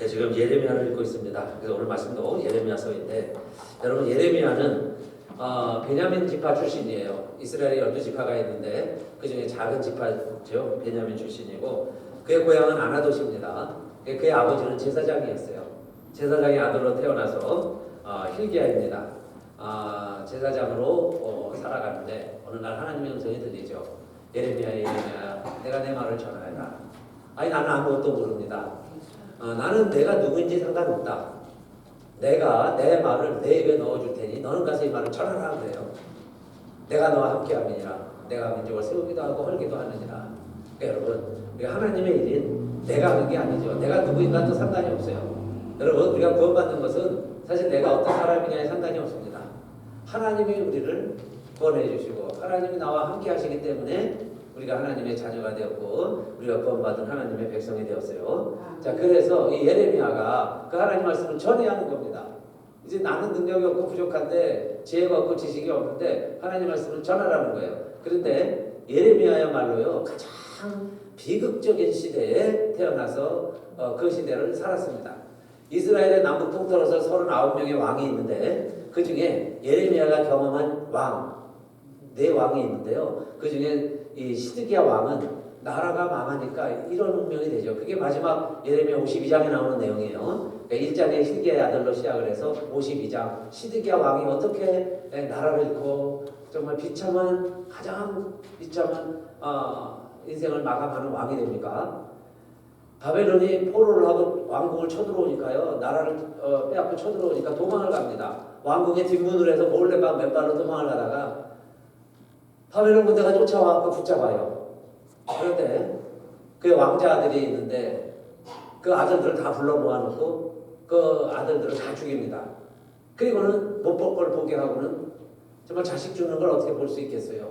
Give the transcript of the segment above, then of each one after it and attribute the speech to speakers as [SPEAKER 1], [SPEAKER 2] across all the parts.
[SPEAKER 1] 네, 지금 예레미야를 읽고 있습니다. 그래서 오늘 말씀도 예레미야서인데, 여러분 예레미야는 베냐민 지파 출신이에요. 이스라엘에 12지파가 있는데 그 중에 작은 지파죠. 베냐민 출신이고 그의 고향은 아나돗입니다. 그의 아버지는 제사장이었어요. 제사장의 아들로 태어나서 hil기야입니다. 제사장으로 살아가는데 어느 날 하나님의 음성이 들리죠. 예레미야, 예레미야, 내가 내 말을 전하여라. 아니 나는 아무것도 모릅니다. 나는 내가 누구인지 상관없다. 내가 내 말을 내 입에 넣어줄 테니 너는 가서 이 말을 전하라 그래요. 내가 너와 함께함이니라. 내가 민족을 세우기도 하고 헐기도 하느니라. 그러니까 여러분, 우리가 하나님의 일인 내가 하는 게 아니죠. 내가 누구인가도 상관이 없어요. 여러분, 우리가 구원받는 것은 사실 내가 어떤 사람이냐에 상관이 없습니다. 하나님이 우리를 구원해 주시고 하나님이 나와 함께 하시기 때문에 우리가 하나님의 자녀가 되었고 우리가 구원받은 하나님의 백성이 되었어요. 자, 그래서 이 예레미야가 그 하나님 말씀을 전해야 하는 겁니다. 이제 나는 능력이 없고 부족한데 지혜가 없고 지식이 없는데 하나님 말씀을 전하라는 거예요. 그런데 예레미야야말로요 가장 비극적인 시대에 태어나서 그 시대를 살았습니다. 이스라엘의 남북 통틀어서 39명의 왕이 있는데 그 중에 예레미야가 경험한 왕, 네 왕이 있는데요. 그 중에 이 시드기야 왕은 나라가 망하니까 이런 운명이 되죠. 그게 마지막 예레미야 52장에 나오는 내용이에요. 1장에 시드기야의 아들로 시작을 해서 52장 시드기야 왕이 어떻게 나라를 잃고 정말 비참한 가장 비참한 인생을 마감하는 왕이 됩니까? 바벨론이 포로를 하고 왕궁을 쳐들어오니까요. 나라를 빼앗고 쳐들어오니까 도망을 갑니다. 왕궁의 뒷문으로 해서 몰래 막 맨발로 도망을 가다가 바벨론 군대가 쫓아와서 붙잡아요. 그런데 그 왕자 아들이 있는데 그 아들들을 다 불러 모아놓고 그 아들들을 다 죽입니다. 그리고는 못 볼 걸 보게 하고는 정말 자식 죽는 걸 어떻게 볼 수 있겠어요.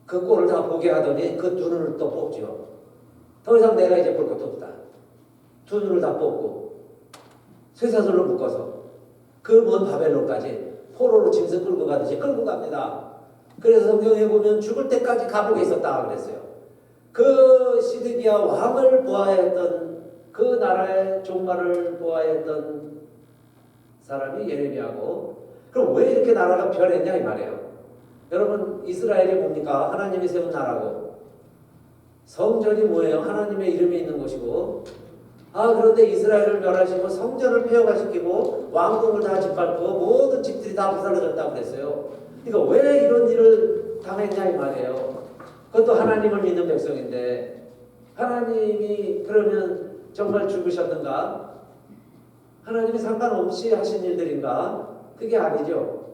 [SPEAKER 1] 그 꼴을 다 보게 하더니 그 두 눈을 또 뽑죠. 더 이상 내가 이제 볼 것도 없다. 두 눈을 다 뽑고 쇠사슬로 묶어서 그 먼 바벨론까지 포로로 짐승 끌고 가듯이 끌고 갑니다. 그래서 성경에 보면 죽을 때까지 감옥에 있었다 그랬어요. 그 시드기야 왕을 보아야 했던 그 나라의 종말을 보아야 했던 사람이 예레미야고 그럼 왜 이렇게 나라가 변했냐 이 말이에요. 여러분 이스라엘이 뭡니까? 하나님이 세운 나라고 성전이 뭐예요? 하나님의 이름이 있는 곳이고 그런데 이스라엘을 멸하시고 성전을 폐허가시키고 왕궁을 다 짓밟고 모든 집들이 다 부살려졌다고 그랬어요. 그러니까 왜 이런 일을 당했냐 이 말이에요. 그것도 하나님을 믿는 백성인데 하나님이 그러면 정말 죽으셨는가? 하나님이 상관없이 하신 일들인가? 그게 아니죠.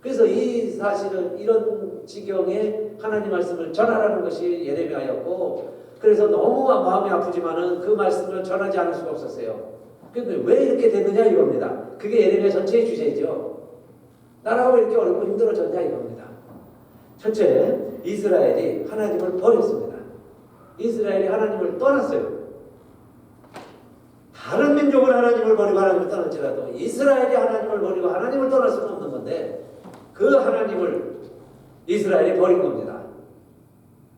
[SPEAKER 1] 그래서 이 사실은 이런 지경에 하나님 말씀을 전하라는 것이 예레미야였고 그래서 너무 마음이 아프지만은 그 말씀을 전하지 않을 수가 없었어요. 그런데 왜 이렇게 됐느냐 이겁니다. 그게 예레미야 전체의 주제죠. 나라가 왜 이렇게 어렵고 힘들어졌냐 이겁니다. 첫째, 이스라엘이 하나님을 버렸습니다. 이스라엘이 하나님을 떠났어요. 다른 민족은 하나님을 버리고 하나님을 떠날지라도 이스라엘이 하나님을 버리고 하나님을 떠날 수는 없는 건데 그 하나님을 이스라엘이 버린 겁니다.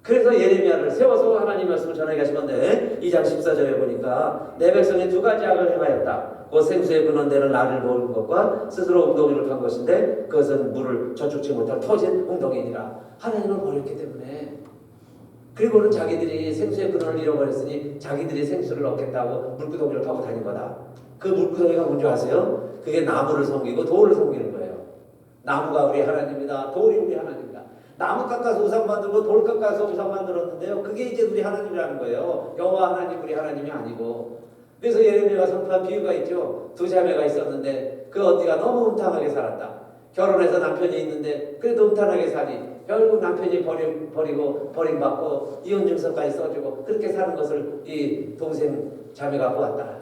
[SPEAKER 1] 그래서 예레미야를 세워서 하나님 말씀을 전하게 하신 건데 2장 14절에 보니까 내 백성이 두 가지 악을 행하였다. 곧 생수의 근원되는 나를 모은 것과 스스로 웅덩이를 판 것인데 그것은 물을 저축치 못할 터진 웅덩이니라. 하나님을 버렸기 때문에 그리고는 자기들이 생수의 근원을 잃어버렸으니 자기들이 생수를 얻겠다고 물구덩이를 파고 다닌 거다. 그 물구덩이가 뭔지 아세요? 그게 나무를 섬기고 돌을 섬기는 거예요. 나무가 우리 하나님이다. 돌이 우리 하나님이다. 나무 깎아서 우상 만들고 돌 깎아서 우상 만들었는데요. 그게 이제 우리 하나님이라는 거예요. 여호와 하나님 우리 하나님이 아니고. 그래서 예레미야가 선포한 비유가 있죠. 두 자매가 있었는데 그 언니가 너무 음탕하게 살았다. 결혼해서 남편이 있는데 그래도 음탕하게 사니 결국 남편이 버림받고 이혼증서까지 써주고 그렇게 사는 것을 이 동생 자매가 보았다.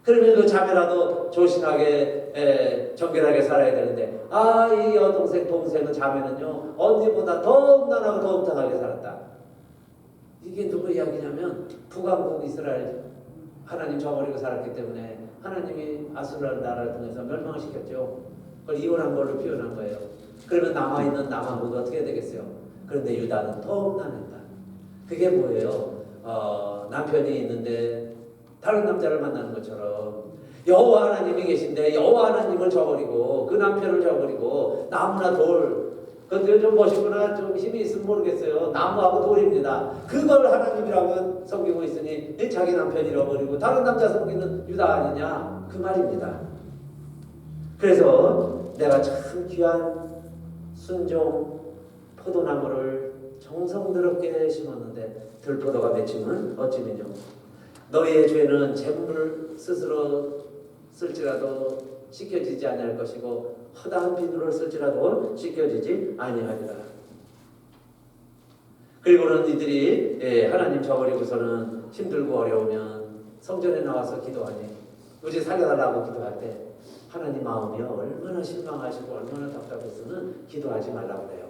[SPEAKER 1] 그러면 그 자매라도 조신하게 정결하게 살아야 되는데 이 동생은 자매는요 언니보다 더 음란하고 더 음탕하게 살았다. 이게 누구 이야기냐면 북왕국 이스라엘 하나님 저버리고 살았기 때문에 하나님이 아수르라는 나라를 통해서 멸망을 시켰죠. 그걸 이혼한 걸로 표현한 거예요. 그러면 남아있는 남한국은 어떻게 되겠어요? 그런데 유다는 더 음란했다. 그게 뭐예요? 남편이 있는데 다른 남자를 만나는 것처럼 여호와 하나님이 계신데 여호와 하나님을 저버리고 그 남편을 저버리고 나무나 돌, 그것도 좀 멋있거나 좀 힘이 있으면 모르겠어요. 나무하고 돌입니다. 그걸 하나님이라고 섬기고 있으니 자기 남편 잃어버리고 다른 남자 섬기는 유다 아니냐 그 말입니다. 그래서 내가 참 귀한 순종 포도나무를 정성스럽게 심었는데 들포도가 맺히면 어찌면요, 너희의 죄는 재물을 스스로 쓸지라도 씻겨지지 아니할 것이고 허다한 비누를 쓸지라도 씻겨지지 아니하리라. 그리고는 이들이 하나님 저버리고서는 힘들고 어려우면 성전에 나와서 기도하니 우리 살려달라고 기도할 때 하나님 마음이 얼마나 실망하시고 얼마나 답답해서는 기도하지 말라고 그래요.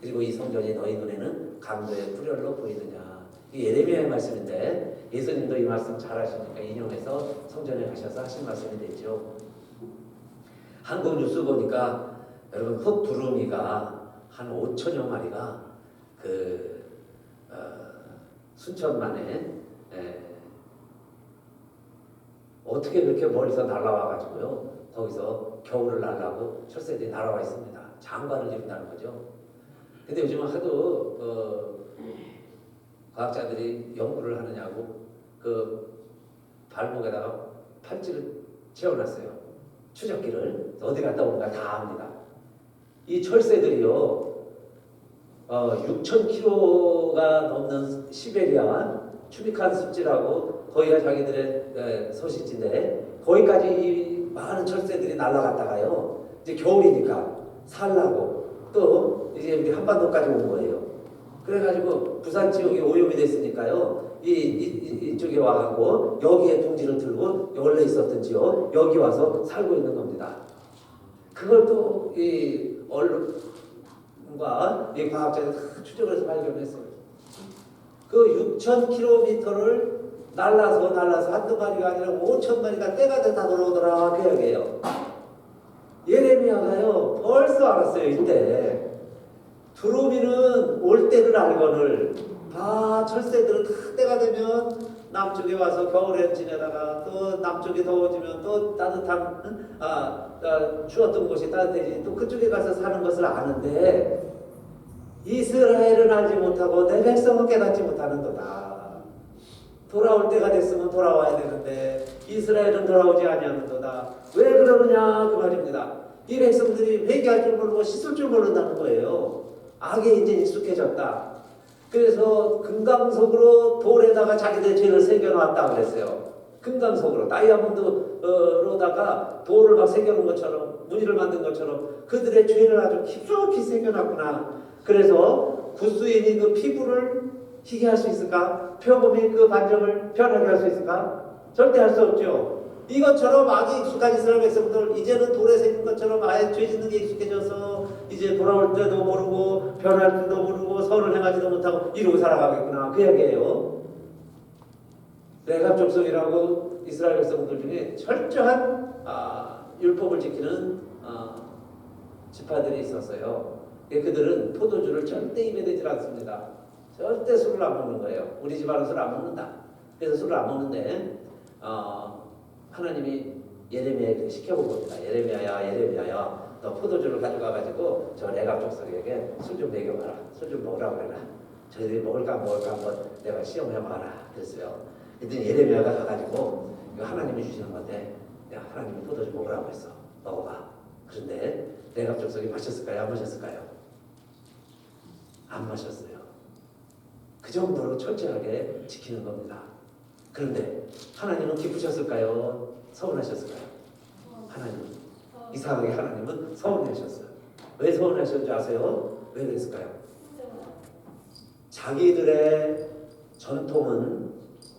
[SPEAKER 1] 그리고 이 성전이 너희 눈에는 강도의 불혈로 보이느냐. 이 예레미야의 말씀인데 예수님도 이 말씀 잘 하시니까 인용해서 성전에 가셔서 하신 말씀이 되죠. 한국 뉴스 보니까 여러분 흑 두루미가 한 5천여 마리가 그 순천만에 어떻게 그렇게 멀리서 날아와가지고요 거기서 겨울을 날라고 철새들이 날아와 있습니다. 장관을 이룬다는 거죠. 근데 요즘은 하도 과학자들이 연구를 하느냐고 그 발목에다가 팔찌를 채워놨어요. 추적기를 어디 갔다 오는가 다 압니다. 이 철새들이요 6,000km가 넘는 시베리아 추비칸 습지라고 거기가 자기들의 서식지인데 거기까지 이 많은 철새들이 날아갔다가요 이제 겨울이니까 살라고 또 이제 우리 한반도까지 온 거예요. 그래가지고 부산 지역이 오염이 됐으니까요 이쪽에 와갖고 여기에 둥지를 들고 원래 있었던 지역 여기 와서 살고 있는 겁니다. 그걸 또 이 언론과 이 과학자들이 다 추적을 해서 발견했어요. 그 6,000km를 날라서 한두 마리가 아니라 5,000마리가 때가 됐다 돌아오더라 그 이야기예요. 예레미야가요 벌써 알았어요. 이때 두루미는 올 때를 알거늘 다 철새들은 다 때가 되면 남쪽에 와서 겨울에 지내다가 또 남쪽이 더워지면 또 따뜻한 추웠던 곳이 따뜻해지니 또 그쪽에 가서 사는 것을 아는데 이스라엘은 알지 못하고 내 백성은 깨닫지 못하는도다. 돌아올 때가 됐으면 돌아와야 되는데 이스라엘은 돌아오지 아니하는도다. 왜 그러느냐 그 말입니다. 이 백성들이 회개할 줄 모르고 씻을 줄 모른다는 거예요. 악에 이제 익숙해졌다. 그래서 금강석으로 돌에다가 자기들의 죄를 새겨놨다 그랬어요. 금강석으로 다이아몬드로다가 돌을 막 새겨놓은 것처럼 무늬를 만든 것처럼 그들의 죄를 아주 깊숙이 새겨놨구나. 그래서 구스인이 그 피부를 희게 할 수 있을까? 표범이 그 반점을 변하게 할 수 있을까? 절대 할 수 없죠. 이것처럼 악이 익숙한 이스라엘 백성들 이제는 돌에 새긴 것처럼 아예 죄 짓는 게 익숙해져서 이제 돌아올 때도 모르고 변할 때도 모르고 선을 행하지도 못하고 이러고 살아가겠구나 그 얘기예요. 레갑 족속이라고 이스라엘 백성들 중에 철저한 율법을 지키는 지파들이 있었어요. 그들은 포도주를 절대 입에 대지 않습니다. 절대 술을 안 먹는 거예요. 우리 집안은 술 안 먹는다. 그래서 술을 안 먹는데 하나님이 예레미야에게 시켜본 겁니다. 예레미야야 너 포도주를 가져가가지고 저 레갑 족속에게 술 좀 먹여봐라. 술 좀 먹으라고 그래라. 저희들이 먹을까 한번 내가 시험해봐라 그랬어요. 그랬더니 예레미야가 가가지고 이거 하나님이 주시는 건데 내가 하나님이 포도주 먹으라고 했어. 먹어봐. 그런데 레갑 족속이 마셨을까요? 안 마셨을까요? 안 마셨어요. 그 정도로 철저하게 지키는 겁니다. 그런데 하나님은 기쁘셨을까요? 서운하셨을까요? 하나님 이상하게 하나님은 서운하셨어요. 왜 서운하셨는지 아세요? 왜 그랬을까요? 자기들의 전통은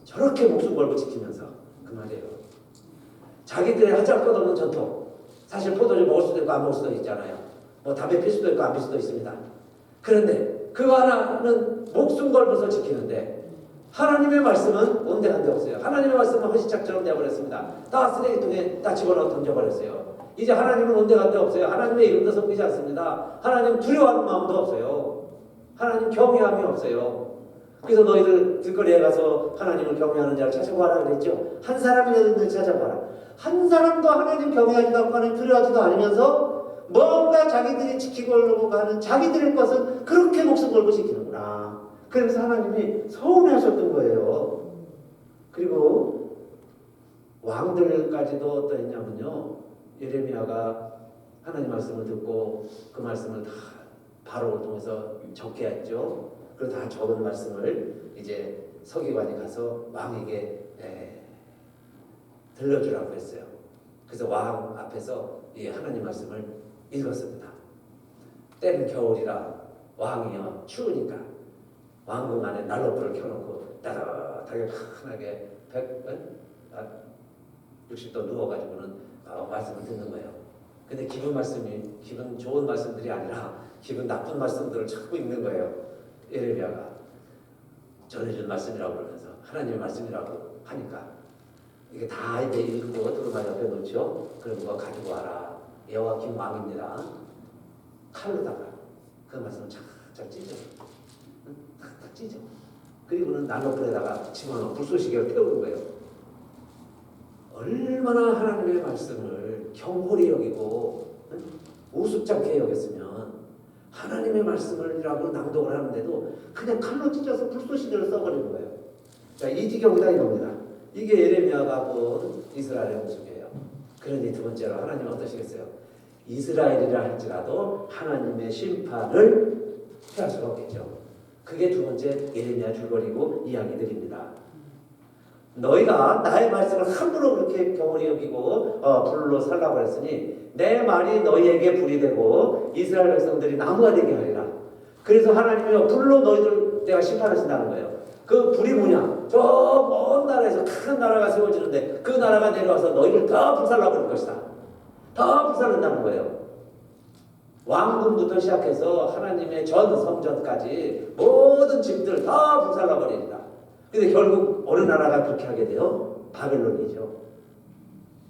[SPEAKER 1] 저렇게 목숨 걸고 지키면서 그 말이에요. 자기들의 하잘것없는 전통 사실 포도주 먹을 수도 있고 안 먹을 수도 있잖아요. 뭐 담배 필 수도 있고 안 필 수도 있습니다. 그런데 그거 하나는 목숨 걸고서 지키는데 하나님의 말씀은 온데간데 없어요. 하나님의 말씀은 허시착처럼 되어버렸습니다. 다 쓰레기통에 다 집어넣어 던져버렸어요. 이제 하나님은 온데간데 없어요. 하나님의 이름도 섞이지 않습니다. 하나님 두려워하는 마음도 없어요. 하나님 경외함이 없어요. 그래서 너희들 길거리에 가서 하나님을 경외하는 자를 찾아보아라 그랬죠. 한 사람이라도 찾아보아라. 한 사람도 하나님 경외하지도 않고 하나님 두려워하지도 않으면서 뭔가 자기들이 지키고 가는 자기들의 것은 그렇게 목숨 걸고 지키는구나. 그래서 하나님이 서운해하셨던 거예요. 그리고 왕들까지도 어떠했냐면요. 예레미야가 하나님 말씀을 듣고 그 말씀을 다 바로를 통해서 적게 했죠. 그리고 다 적은 말씀을 이제 서기관이 가서 왕에게 들려주라고 했어요. 그래서 왕 앞에서 이 하나님 말씀을 읽었습니다. 때는 겨울이라 왕이요 추우니까 왕궁 안에 난로불을 켜놓고 따뜻하게 환하게 60도 누워가지고는 말씀을 듣는 거예요. 근데 기분 좋은 말씀들이 아니라 기분 나쁜 말씀들을 자꾸 읽는 거예요. 예레미야가 전해준 말씀이라고 그러면서 하나님의 말씀이라고 하니까 이게 다 이제 읽고 두루마리 옆에 놓죠. 그럼 그거 가지고 와라. 여호와kim 왕입니다. 칼로다가 그 말씀을 착착 찢어. 탁탁 찢어. 그리고는 난로불에다가 집어넣어 불쏘시개로 태우는 거예요. 얼마나 하나님의 말씀을 경홀히 여기고 우습지 않게 여겼으면 하나님의 말씀을이라고 낭독을 하는데도 그냥 칼로 찢어서 불쏘시개를 써버리는 거예요. 자, 이 지경이다 이겁니다. 이게 예레미야가 본 이스라엘의 모습이에요. 그러니 두 번째로 하나님은 어떠시겠어요? 이스라엘이라 할지라도 하나님의 심판을 피할 수가 없겠죠. 그게 두 번째 예레미야 줄거리고 이야기들입니다. 너희가 나의 말씀을 함부로 그렇게 경홀히 여기고 불로 살라고 했으니 내 말이 너희에게 불이 되고 이스라엘 백성들이 나무가 되게 하리라. 그래서 하나님이 불로 너희들 내가 심판하신다는 거예요. 그 불이 뭐냐? 저 먼 나라에서 큰 나라가 세워지는데 그 나라가 내려와서 너희를 더 불살라버릴 것이다. 더 불살른다는 거예요. 왕궁부터 시작해서 하나님의 전 성전까지 모든 집들 다 불살라버립니다. 근데 결국 어느 나라가 그렇게 하게 돼요? 바벨론이죠.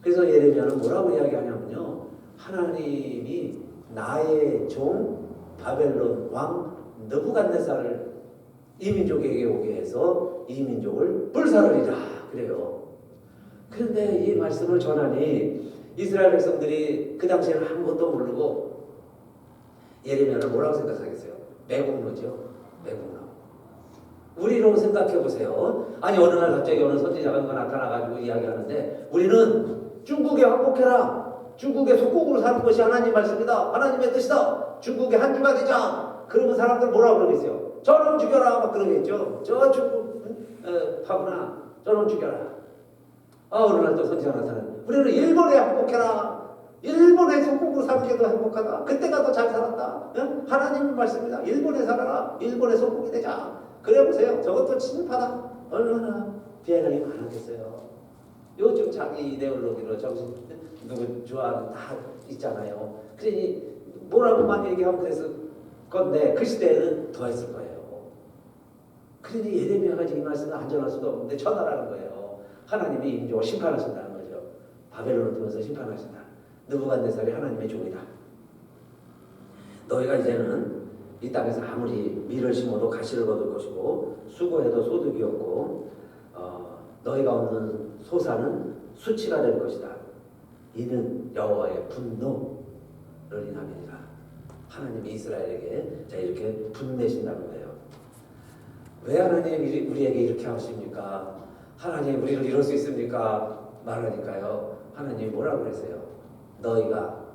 [SPEAKER 1] 그래서 예레미야는 뭐라고 이야기하냐면요. 하나님이 나의 종 바벨론 왕 느부갓네살을 이 민족에게 오게 해서 이 민족을 불사르리라 그래요. 그런데 이 말씀을 전하니 이스라엘 백성들이 그 당시에는 아무것도 모르고 예레미야를 뭐라고 생각하겠어요? 매국노죠. 매국노. 우리로 생각해 보세요. 아니 어느 날 갑자기 어느 선지자가 나타나가지고 이야기하는데 우리는 중국에 항복해라. 중국의 속국으로 사는 것이 하나님 말씀이다. 하나님의 뜻이다. 중국의 한 주가 되자. 그러면 사람들 뭐라고 그러겠어요? 저놈 죽여라 막 그러겠죠. 저 중국 파구나 저놈 죽여라. 어느 날 또 선지자가 나타나는 우리는 일본에 항복해라. 일본의 속국으로 사는 게 더 행복하다. 그때가 더 잘 살았다. 응? 하나님의 말씀이다. 일본에 살아라. 일본의 속국이 되자. 그래 보세요. 저것도 진파다. 얼마나 비아냥이 많았겠어요. 요즘 자기 이데올로기로 정신 누구 좋아하는 다 있잖아요. 그러니 뭐라고만 얘기하면 그랬을 건데 그 시대에는 더 했을 거예요. 그러니 예레미야가 이 말씀을 안전할 수도 없는데 전하라는 거예요. 하나님이 이 민족을 심판하신다는 거죠. 바벨론을 통해서 심판하신다. 느부갓네살이 하나님의 종이다. 너희가 이제는 이 땅에서 아무리 밀을 심어도 가시를 거둘 것이고 수고해도 소득이 없고 너희가 얻는 소사는 수치가 될 것이다. 이는 여호와의 분노를 인함이니라. 하나님이 이스라엘에게 자 이렇게 분내신다는 거예요. 왜 하나님이 우리에게 이렇게 하십니까? 하나님 우리를 이룰 수 있습니까? 말하니까요. 하나님이 뭐라고 그러세요? 너희가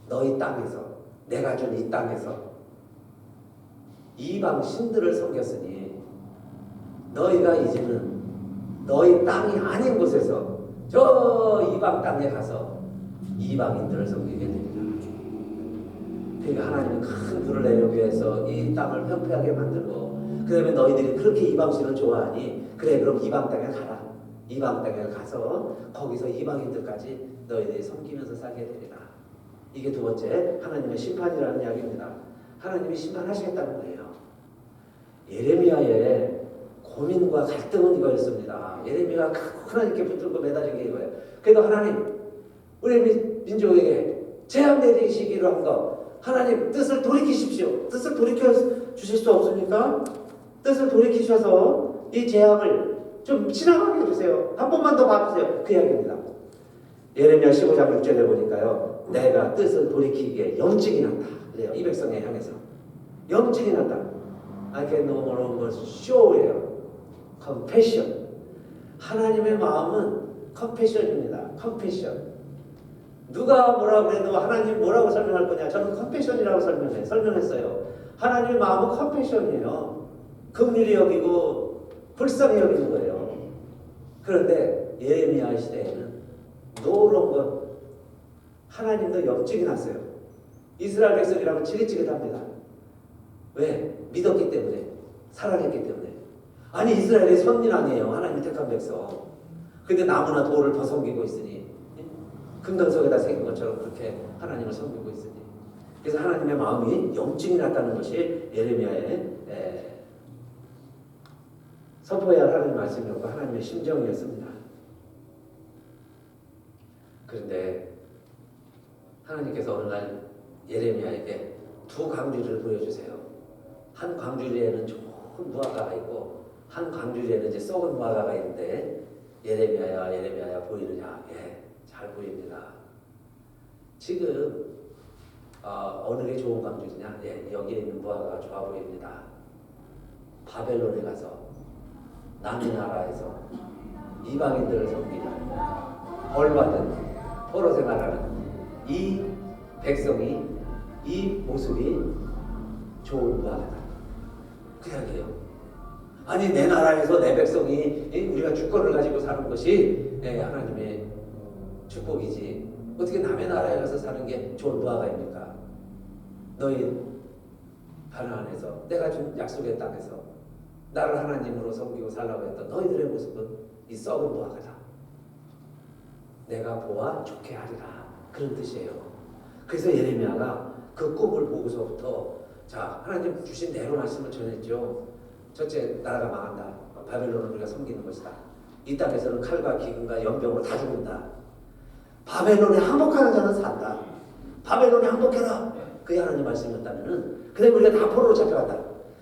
[SPEAKER 1] 너희 땅에서 내가 준 이 땅에서 이방 신들을 섬겼으니 너희가 이제는 너희 땅이 아닌 곳에서 저 이방 땅에 가서 이방인들을 섬기게 됩니다. 그러니까 하나님은 큰 불을 내려기 위해서 이 땅을 평평하게 만들고 그 다음에 너희들이 그렇게 이방신을 좋아하니 그래 그럼 이방 땅에 가라. 이방 땅에 가서 거기서 이방인들까지 너희들이 섬기면서 살게 되리라. 이게 두 번째 하나님의 심판이라는 이야기입니다. 하나님이 심판하시겠다는 거예요. 예레미야의 고민과 갈등은 이거였습니다. 예레미야가 하나님께 붙들고 매달린 게 이거예요. 그래도 하나님 우리 민족에게 재앙 내리시기로 한 것 하나님 뜻을 돌이키십시오. 뜻을 돌이켜 주실 수 없습니까? 뜻을 돌이키셔서 이 재앙을 좀 지나가게 해주세요. 한 번만 더 봐주세요. 그 이야기입니다. 예레미야 15장 6절에 보니까요. 내가 뜻을 돌이키기에 염증이 난다. 그래요. 이 백성에 향해서. 염증이 난다. I can no longer show예요. compassion. 하나님의 마음은 compassion입니다. compassion. 누가 뭐라고 그래도 하나님 뭐라고 설명할 거냐? 저는 compassion이라고 설명했어요. 하나님의 마음은 compassion이에요. 긍휼히 여기고 불쌍히 여기는 거예요. 그런데 예레미야 시대에는 no longer 하나님도 염증이 났어요. 이스라엘 백성이라면 지긋지긋합니다. 왜? 믿었기 때문에, 사랑했기 때문에. 아니 이스라엘이 선민 아니에요. 하나님이 택한 백성. 근데 나무나 돌을 더 섬기고 있으니, 금강석에다 새긴 것처럼 그렇게 하나님을 섬기고 있으니. 그래서 하나님의 마음이 염증이 났다는 것이 예레미야의 선포해야 할 하나님의 말씀이었고 하나님의 심정이었습니다. 그런데 하나님께서 어느 날 예레미야에게 두 광주리를 보여주세요. 한 광주리에는 좋은 무화과가 있고 한 광주리에는 이제 썩은 무화과가 있는데 예레미야야 예레미야야 보이느냐? 예, 잘 보입니다. 지금 어느 게 좋은 광주리냐? 예, 여기에 있는 무화과가 좋아 보입니다. 바벨론에 가서 남의 나라에서 이방인들을 섬기는 벌받은 포로 생활하는 이 백성이 이 모습이 좋은 무화과다. 그 이야기예요. 아니 내 나라에서 내 백성이 우리가 주권을 가지고 사는 것이 하나님의 축복이지 어떻게 남의 나라에 가서 사는 게 좋은 무화과입니까? 너희 가나안에서 내가 준 약속의 땅에서 나를 하나님으로 섬기고 살라고 했던 너희들의 모습은 이 썩은 무화과다. 내가 보아 좋게 하리라. 그런 뜻이에요. 그래서 예레미야가 그 꿈을 보고서부터 자 하나님 주신 대로 말씀을 전했죠. 첫째 나라가 망한다. 바벨론을 우리가 섬기는 것이다. 이 땅에서는 칼과 기근과 연병으로 다 죽는다. 바벨론에 항복하는 자는 산다. 바벨론에 항복해라. 그게 하나님 말씀이었다면은 그다음에 우리가 다 포로로 잡혀간다.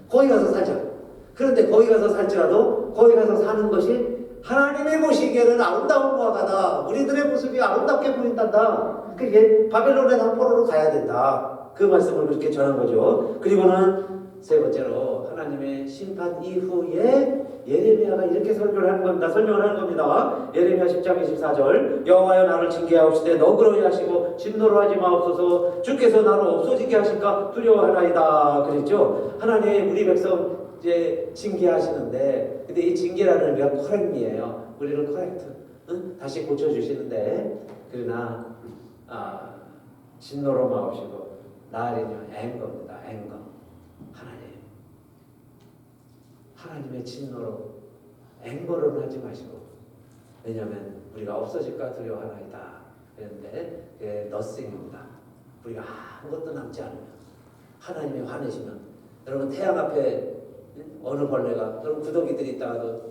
[SPEAKER 1] 거기 가서 살자. 그런데 거기 가서 살지라도 거기 가서 사는 것이 하나님의 보시기에는 아름다운 무화과다. 우리들의 모습이 아름답게 보인단다. 그게 바벨론의 포로로 가야 된다. 그 말씀을 그렇게 전한 거죠. 그리고는 세 번째로 하나님의 심판 이후에 예레미야가 이렇게 설명을 하는 겁니다. 설명을 하는 겁니다. 예레미야 10장 24절 여호와여 나를 징계하옵시되 너그러이 하시고 진노로 하지 마옵소서 주께서 나를 없어지게 하실까 두려워하나이다. 그랬죠. 하나님 우리 백성 이제 징계하시는데 근데 이 징계라는 의미가 커렉트이에요. 우리를 커렉트 다시 고쳐주시는데 그러나 진노로 마옵시고 나리냐 앵거입니다. 앵거 하나님의 진노로 앵거를 하지 마시고 왜냐하면 우리가 없어질까 두려워하나이다. 그런데 nothing입니다. 우리가 아무것도 남지 않으면 하나님이 화내시면 여러분 태양 앞에 어느 벌레가 여러분 구더기들이 있다가도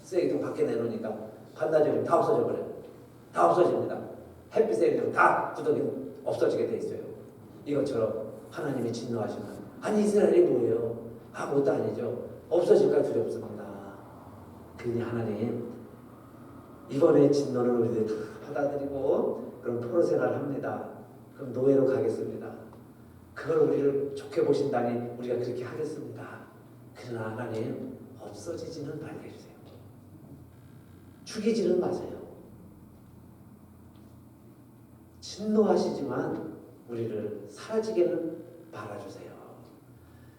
[SPEAKER 1] 쓰레기통 밖에 내놓으니까 반나절이면 다 없어져 버려요. 다 없어집니다. 햇빛에 있는 다 구더기 없어지게 돼 있어요. 이것처럼 하나님이 진노하시면 아니 이스라엘이 뭐예요? 아무것도 아니죠. 없어질까 두렵습니다. 그러니 하나님 이번에 진노를 우리들 다 받아들이고 그럼 포로 생활을 합니다. 그럼 노예로 가겠습니다. 그걸 우리를 좋게 보신다니 우리가 그렇게 하겠습니다. 그러나 하나님 없어지지는 말게 해주세요. 죽이지는 마세요. 진노하시지만 우리를 사라지게는 말아주세요.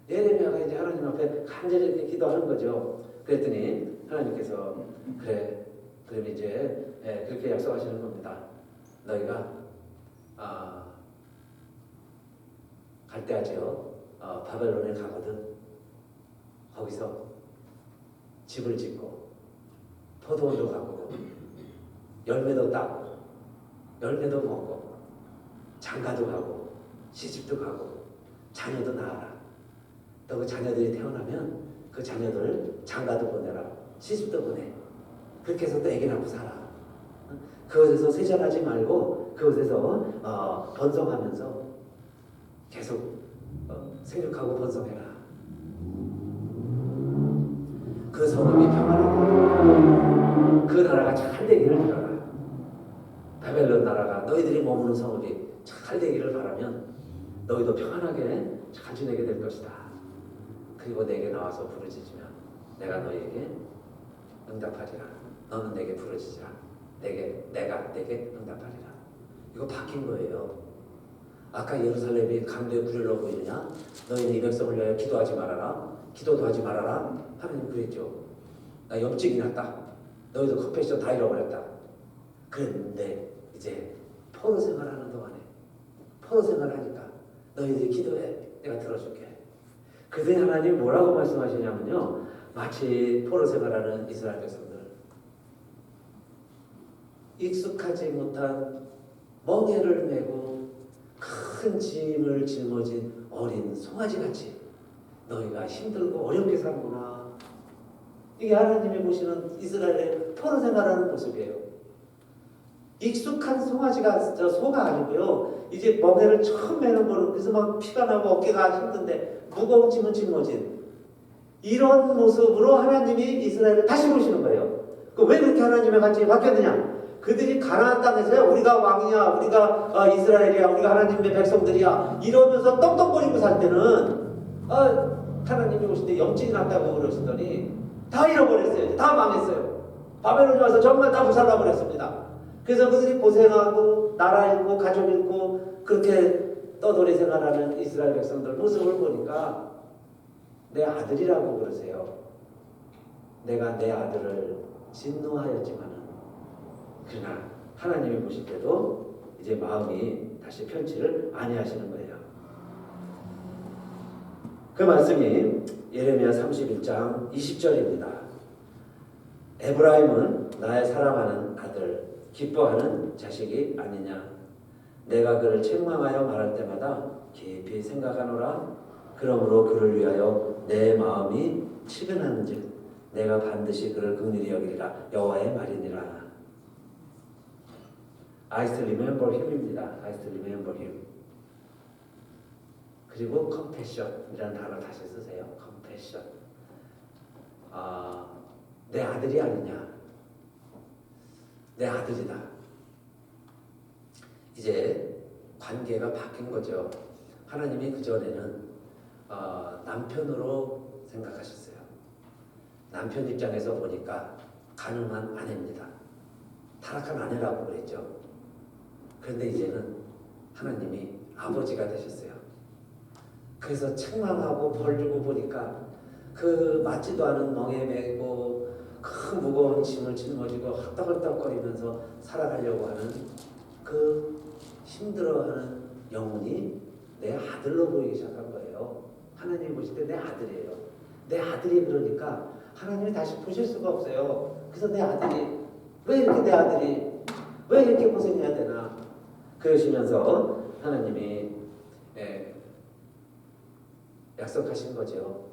[SPEAKER 1] 예레미야가 이제 하나님 앞에 간절히 이렇게 기도하는 거죠. 그랬더니 하나님께서 그래 그럼 이제 그렇게 약속하시는 겁니다. 너희가 갈대아 지역 바벨론에 가거든 거기서 집을 짓고 포도원도 가꾸고 열매도 따고 열매도 먹고 장가도 가고 시집도 가고 자녀도 낳아라. 또 그 자녀들이 태어나면 그 자녀들을 장가도 보내라. 시집도 보내. 그렇게 해서 또 애기 낳고 살아. 그것에서 쇠잔하지 말고 그것에서 번성하면서 계속 생육하고 번성해라. 그 성읍이 평안하고 그 나라가 잘 되기를 바라라. 바벨론 나라가 너희들이 머무는 성읍이 잘 되기를 바라면 너희도 평안하게 잘 지내게 될 것이다. 그리고 내게 나와서 부르짖으면 내가 너희에게 응답하리라. 너는 내게 부르짖으라. 내가 내게 응답하리라. 이거 바뀐 거예요. 아까 예루살렘이 강도의 구렬로 보이느냐? 너희는 이 백성을 위하여 기도하지 말아라. 기도도 하지 말아라. 하나님 그랬죠. 나 염증이 났다. 너희도 컴패션 다 잃어버렸다. 그랬는데 이제 포로 생활하는 동안에 포로 생활하니까 너희들이 기도해. 내가 들어줄게. 그때 하나님 뭐라고 말씀하시냐면요. 마치 포로 생활하는 이스라엘 백성들 익숙하지 못한 멍에를 메고 큰 짐을 짊어진 어린 송아지같이 너희가 힘들고 어렵게 사는구나. 이게 하나님이 보시는 이스라엘의 포로 생활하는 모습이에요. 익숙한 송아지가 소가 아니고요. 이제 멍에를 처음 매는 거는 그래서 막 피가 나고 어깨가 힘든데 무거운 짐을 짊어진 이런 모습으로 하나님이 이스라엘을 다시 보시는 거예요. 왜 그렇게 하나님의 관점이 바뀌었느냐? 그들이 가나안 땅에서 우리가 왕이야, 우리가 이스라엘이야, 우리가 하나님의 백성들이야 이러면서 떵떵거리고 살 때는 하나님이 오실 때 염증이 났다고 그러시더니 다 잃어버렸어요. 다 망했어요. 바벨론이 와서 정말 다 부살라버렸습니다. 그래서 그들이 고생하고 나라 잃고 가족 잃고 그렇게 떠돌이 생활하는 이스라엘 백성들 모습을 보니까 내 아들이라고 그러세요. 내가 내 아들을 진노하였지만은 그러나 하나님이 보실 때도 이제 마음이 다시 편치를 아니하시는 거예요. 그 말씀이 예레미야 31장 20절입니다. 에브라임은 나의 사랑하는 아들, 기뻐하는 자식이 아니냐. 내가 그를 책망하여 말할 때마다 깊이 생각하노라. 그러므로 그를 위하여 내 마음이 치근하는즉 내가 반드시 그를 긍휼히 여기리라. 여호와의 말이니라. I still remember him입니다. I still remember him. 그리고 compassion이라는 단어 다시 쓰세요. compassion. 내 아들이 아니냐. 내 아들이다. 이제 관계가 바뀐 거죠. 하나님이 그전에는 남편으로 생각하셨어요. 남편 입장에서 보니까 가능한 아내입니다. 타락한 아내라고 그랬죠. 그런데 이제는 하나님이 아버지가 되셨어요. 그래서 책망하고 벌주고 보니까 그 맞지도 않은 멍에 메고 큰 무거운 짐을 짊어지고 헛떡헛떡거리면서 살아가려고 하는 그 힘들어하는 영혼이 내 아들로 보이기 시작한 거예요. 하나님이 보실 때 내 아들이에요. 내 아들이 그러니까 하나님이 다시 보실 수가 없어요. 그래서 내 아들이 왜 이렇게 내 아들이 왜 이렇게 고생해야 되나 그러시면서 하나님이 약속하신 거죠.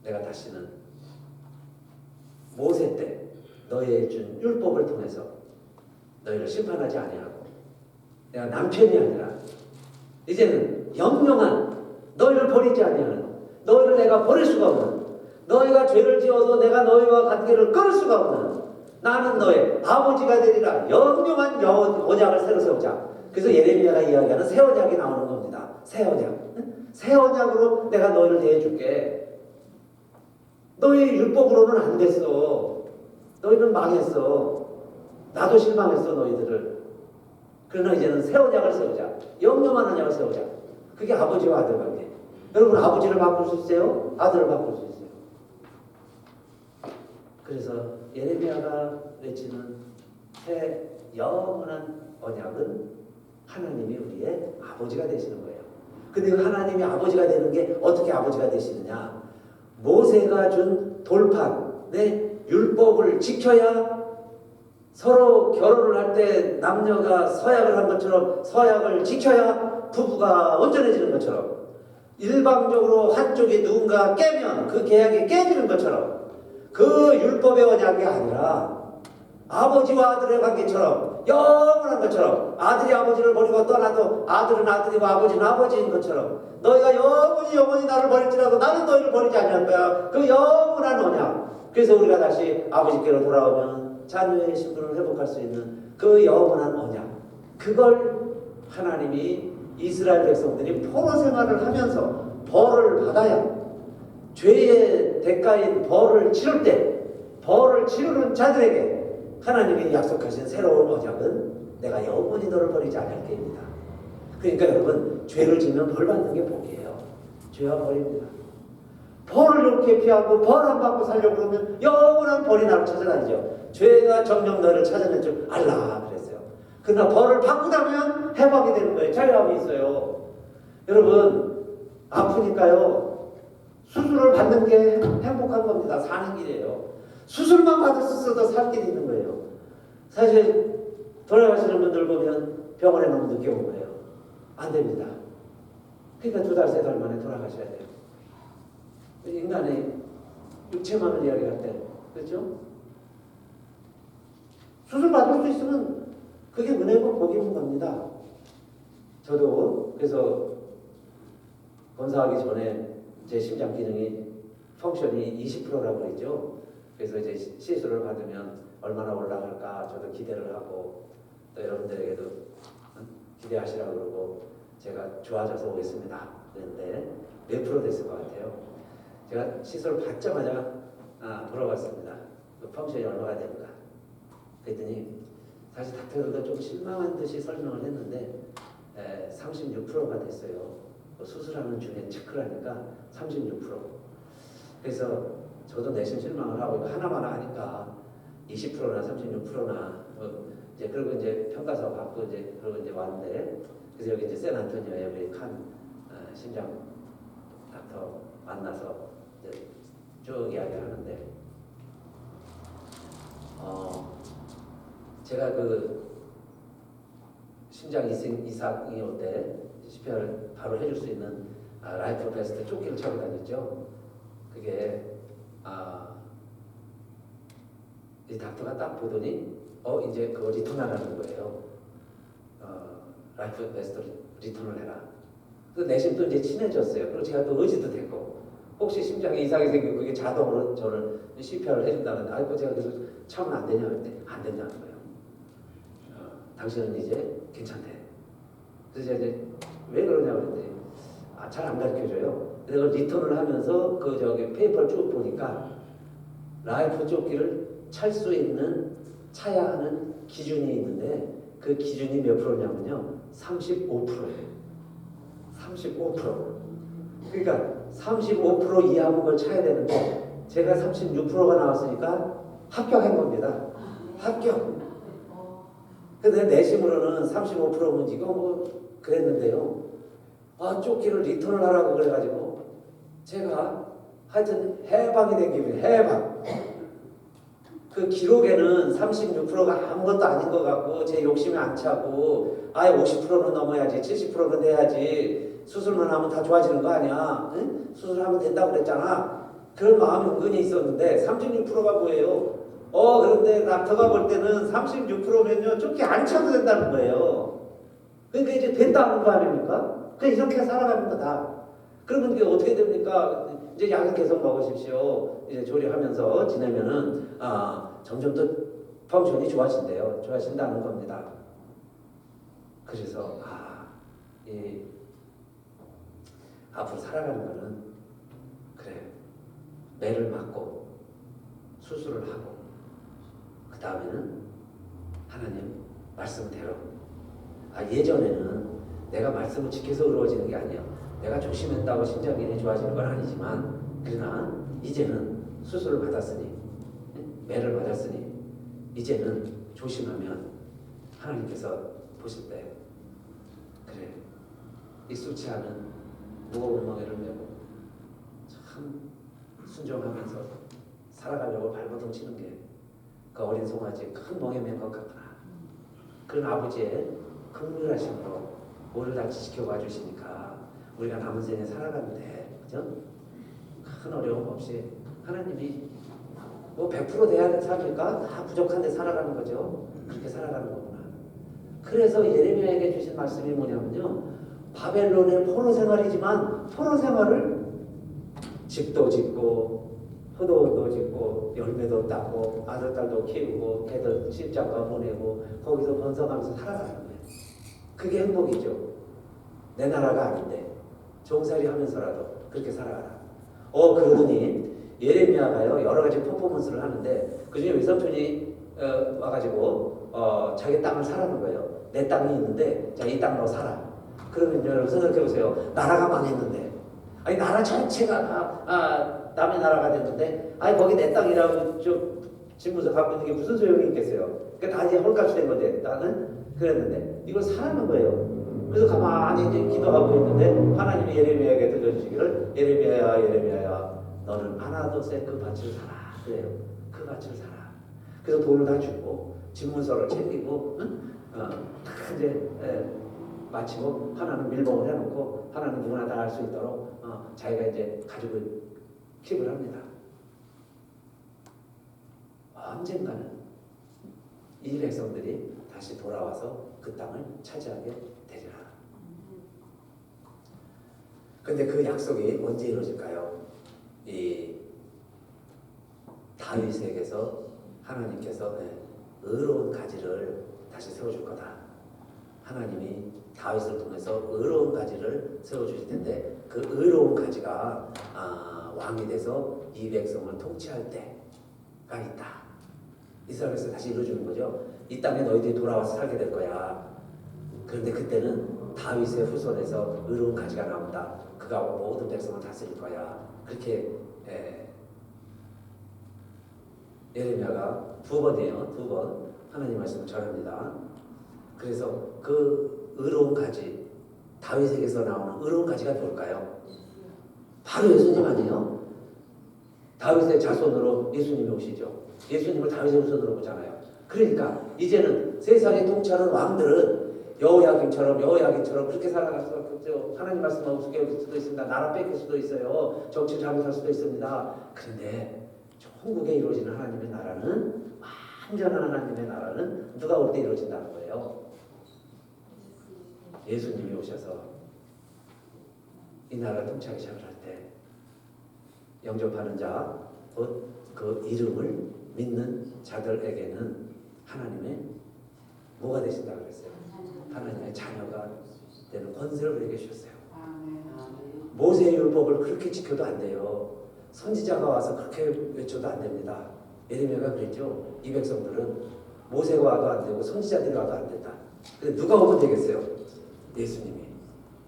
[SPEAKER 1] 내가 다시는 모세 때 너희의 준 율법을 통해서 너희를 심판하지 아니하고 내가 남편이 아니라 이제는 영영한 너희를 버리지 아니하는 너희를 내가 버릴 수가 없는 너희가 죄를 지어도 내가 너희와 관계를 끊을 수가 없는 나는 너의 아버지가 되리라. 영영한 언약을 새로 세우자. 그래서 예레미야가 이야기하는 새 언약이 나오는 겁니다. 새 언약. 새 언약으로 내가 너희를 대해줄게. 너희 율법으로는 안 됐어. 너희는 망했어. 나도 실망했어 너희들을. 그러나 이제는 새 언약을 세우자. 영영한 언약을 세우자. 그게 아버지와 아들 관계. 여러분 아버지를 바꿀 수 있어요? 아들을 바꿀 수 있어요. 그래서 예레미야가 외치는 새 영원한 언약은 하나님이 우리의 아버지가 되시는 거예요. 근데 하나님이 아버지가 되는 게 어떻게 아버지가 되시느냐? 모세가 준 돌판, 내 율법을 지켜야 서로 결혼을 할 때 남녀가 서약을 한 것처럼 서약을 지켜야 부부가 온전해지는 것처럼 일방적으로 한쪽이 누군가 깨면 그 계약이 깨지는 것처럼 그 율법의 언약이 아니라 아버지와 아들의 관계처럼 영원한 것처럼 아들이 아버지를 버리고 떠나도 아들은 아들이고 아버지는 아버지인 것처럼 너희가 영원히 나를 버릴지라도 나는 너희를 버리지 아니할 거야. 그 영원한 언약. 그래서 우리가 다시 아버지께로 돌아오면 자녀의 신분을 회복할 수 있는 그 영원한 언약. 그걸 하나님이 이스라엘 백성들이 포로 생활을 하면서 벌을 받아야 죄의 대가인 벌을 치를 때 벌을 치르는 자들에게 하나님이 약속하신 새로운 언약은 내가 영원히 너를 버리지 않을 게입니다. 그러니까 여러분 죄를 지면 벌 받는 게 복이에요. 죄와 벌입니다. 벌을 이렇게 피하고 벌 안 받고 살려고 그러면 영원한 벌이 나를 찾아다니죠. 죄가 정녕 너를 찾아낼 줄 알라 그랬어요. 그러나 벌을 받고 나면 해방이 되는 거예요. 자유함이 있어요. 여러분 아프니까요. 수술을 받는 게 행복한 겁니다. 사는 길이에요. 수술만 받을 수 있어도 살 길이 있는 거예요. 사실 돌아가시는 분들 보면 병원에 너무 늦게 온 거예요. 안 됩니다. 그러니까 2달, 3달 만에 돌아가셔야 돼요. 인간의 육체만을 이야기할 때 그렇죠? 수술 받을 수 있으면 그게 은혜고 복이 있는 겁니다. 저도 그래서 검사하기 전에 제 심장 기능이 펑션이 20%라고 그랬죠. 그래서 이제 시술을 받으면 얼마나 올라갈까 저도 기대를 하고 또 여러분들에게도 기대하시라고 그러고 제가 좋아져서 오겠습니다. 그랬는데 몇 프로 됐을 것 같아요. 제가 시술을 받자마자 물어봤습니다. 그 펑션이 얼마나 됩니까? 그랬더니 사실 닥터들도 좀 실망한 듯이 설명을 했는데 36%가 됐어요. 수술하는 중에 체크를 하니까 36%. 그래서 저도 내심 실망을 하고 이거 하나만 하니까 20%나 36%나 이제 그리고 이제 평가서 받고 이제 그러고 이제 왔는데 그래서 여기 이제 샌안토니오에 우리 칸 심장 닥터 만나서 이제 쭉 이야기하는데 제가 그 심장 이상이 올 때 CPR을 바로 해줄 수 있는 라이프 베스트 조끼를 차고 다녔죠. 그게 이 닥터가 딱 보더니 이제 그거 리턴하라는 거예요. 라이프 베스트 리턴을 해라. 그래서 내심 또 이제 친해졌어요. 그리고 제가 또 의지도 됐고 혹시 심장에 이상이 생기고 그게 자동으로 저를 CPR을 해준다는데 아이고 제가 그래서 차면 안 되냐 그랬더니 안 된다는 거예요. 당신은 이제 괜찮대. 그래서 제가 이제 왜 그러냐 그랬더니 잘 안 가르쳐줘요. 그래서 리턴을 하면서 그 저기 페이퍼를 쭉 보니까 라이프 조끼를 찰 수 있는 차야 하는 기준이 있는데 그 기준이 몇 프로냐면요 35%예요. 35%. 그러니까 35% 이하 걸 차야 되는데 제가 36%가 나왔으니까 합격한 겁니다. 합격. 근데 내심으로는 35%면 이거 뭐 그랬는데요. 조끼를 리턴을 하라고 그래가지고 제가 하여튼 해방이 된 기분이에요. 해방. 그 기록에는 36%가 아무것도 아닌 것 같고 제 욕심이 안 차고 50%는 넘어야지 70%는 돼야지 수술만 하면 다 좋아지는 거 아니야. 응? 수술하면 된다고 그랬잖아. 그런 마음이 은근히 있었는데 36%가 뭐예요? 그런데 닥터가 볼 때는 36%면요 조끼 안 차도 된다는 거예요. 그러니까 이제 된다는 거 아닙니까? 그냥 이렇게 살아가는 거다. 그러면 이게 어떻게 됩니까? 이제 약을 계속 먹으십시오. 이제 조리하면서 지내면은 점점 더 펑션이 좋아진대요. 좋아진다는 겁니다. 그래서 앞으로 살아가는 거는 그래 매를 맞고 수술을 하고 그 다음에는 하나님 말씀대로 예전에는 내가 말씀을 지켜서 의로워지는 게 아니야. 내가 조심했다고 심장기능이 좋아지는 건 아니지만 그러나 이제는 수술을 받았으니 매를 맞았으니 이제는 조심하면 하나님께서 보실 때 그래 익숙치 않은 무거운 멍에를 메고 참 순종하면서 살아가려고 발버둥 치는 게 그 어린 송아지 큰 멍에 맨 것 같구나. 그런 아버지의 긍휼하심으로 우리를 다 지켜봐 주시니까 우리가 남은 생에 살아가는데 그죠? 큰 어려움 없이 하나님이 뭐 100% 돼야 삽니까? 다 부족한데 살아가는 거죠. 그렇게 살아가는 거구나. 그래서 예레미야에게 주신 말씀이 뭐냐면요. 바벨론의 포로 생활이지만 포로 생활을 집도 짓고 포도도 짓고 열매도 따고 아들 딸도 키우고 걔들 십자가 보내고 거기서 번성하면서 살아가는 거예요. 그게 행복이죠. 내 나라가 아닌데 종살이 하면서라도 그렇게 살아가라. 그러더니 예레미야가요 여러 가지 퍼포먼스를 하는데 그중에 외삼촌이 와가지고 자기 땅을 사라는 거예요. 내 땅이 있는데 자, 이 땅으로 살아. 그러면 여러분 생각해 보세요. 나라가 망했는데 아니 나라 자체가 남의 나라가 됐는데 아니 거기 내 땅이라고 좀 집무서 갖고 있는 게 무슨 소용이 있겠어요. 그러니까 다 이제 헐값이 된 건데 나는 그랬는데 이걸 사라는 거예요. 그래서 가만히 이제 기도하고 있는데 하나님이 예레미야에게 들려주시기를 예레미야야 너는 아나돗의 그 밭을 사라 그래요. 그 밭을 사라. 그래서 돈을 다 주고 집문서를 챙기고 다 이제 마치고 하나는 밀봉을 해놓고 하나는 누구나 다 알 수 있도록 자기가 이제 가지고 킵을 합니다. 언젠가는 이 백성들이 다시 돌아와서 그 땅을 차지하게 되리라. 근데 그 약속이 언제 이루어질까요? 이 다윗에게서 하나님께서 의로운 가지를 다시 세워줄 거다. 하나님이 다윗을 통해서 의로운 가지를 세워주실 텐데 그 의로운 가지가 왕이 돼서 이 백성을 통치할 때가 있다. 이스라엘에서 다시 이루어주는 거죠. 이 땅에 너희들이 돌아와서 살게 될 거야. 그런데 그때는 다윗의 후손에서 의로운 가지가 나온다. 그가 모든 백성을 다스릴 거야. 그렇게 예레미야가 두 번 하나님 말씀을 전합니다. 그래서 그 의로운 가지, 다윗에게서 나오는 의로운 가지가 뭘까요? 바로 예수님 아니에요? 다윗의 자손으로 예수님이 오시죠. 예수님을 다윗의 후손으로 보잖아요. 그러니까 이제는 세상에 통치하는 왕들은 여호야김처럼 그렇게 살아가서 하나님 말씀하고 숙여질 수도 있습니다. 나라 뺏길 수도 있어요. 정치 잘못할 수도 있습니다. 그런데 천국에 이루어지는 하나님의 나라는 완전한 하나님의 나라는 누가 올 때 이루어진다는 거예요. 예수님이 오셔서 이 나라를 통치하기 시작할 때 영접하는 자, 곧 그 이름을 믿는 자들에게는 하나님의 뭐가 되신다고 그랬어요? 하나님의 자녀가 되는 권세를 우리에게 주셨어요. 모세의 율법을 그렇게 지켜도 안 돼요. 선지자가 와서 그렇게 외쳐도 안 됩니다. 예레미야가 그랬죠. 이 백성들은 모세가 와도 안 되고 선지자들이 와도 안 된다. 근데 누가 오면 되겠어요? 예수님이.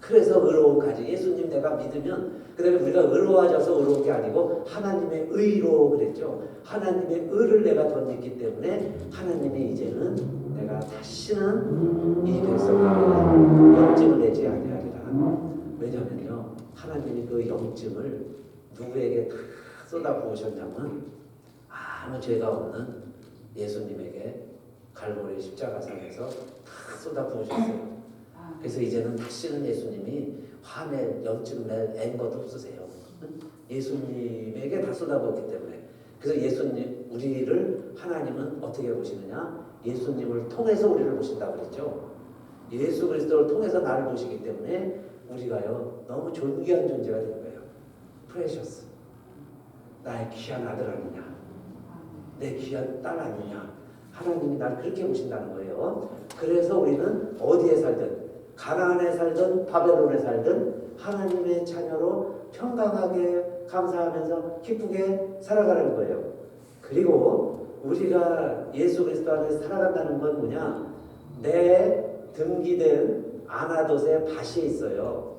[SPEAKER 1] 그래서 의로운 가지. 예수님 내가 믿으면 그 다음에 우리가 의로워져서 의로운 게 아니고 하나님의 의로 그랬죠. 하나님의 의를 내가 덧입기 때문에 하나님이 이제는 내가 다시는 이 백성에게 영증을 내지 아니하리라. 왜냐하면요. 하나님이 그 영증을 누구에게 다 쏟아부으셨냐면 아무 죄가 없는 예수님에게 갈보리 십자가상에서 다 쏟아부으셨어요. 그래서 이제는 다시는 예수님이 화내 영증 낸 것도 없으세요. 예수님에게 다 쏟아부었기 때문에. 그래서 예수님 우리를 하나님은 어떻게 보시느냐? 예수님을 통해서 우리를 보신다고 그랬죠. 예수 그리스도를 통해서 나를 보시기 때문에 우리가요 너무 존귀한 존재가 되는 거예요. 프레셔스. 나의 귀한 아들 아니냐, 내 귀한 딸 아니냐. 하나님이 나를 그렇게 보신다는 거예요. 그래서 우리는 어디에 살든 가나안에 살든 바벨론에 살든 하나님의 자녀로 평강하게 감사하면서 기쁘게 살아가는 거예요. 그리고 우리가 예수 그리스도 안에서 살아간다는 건 뭐냐? 내 등기된 아나돗의 밭이 있어요.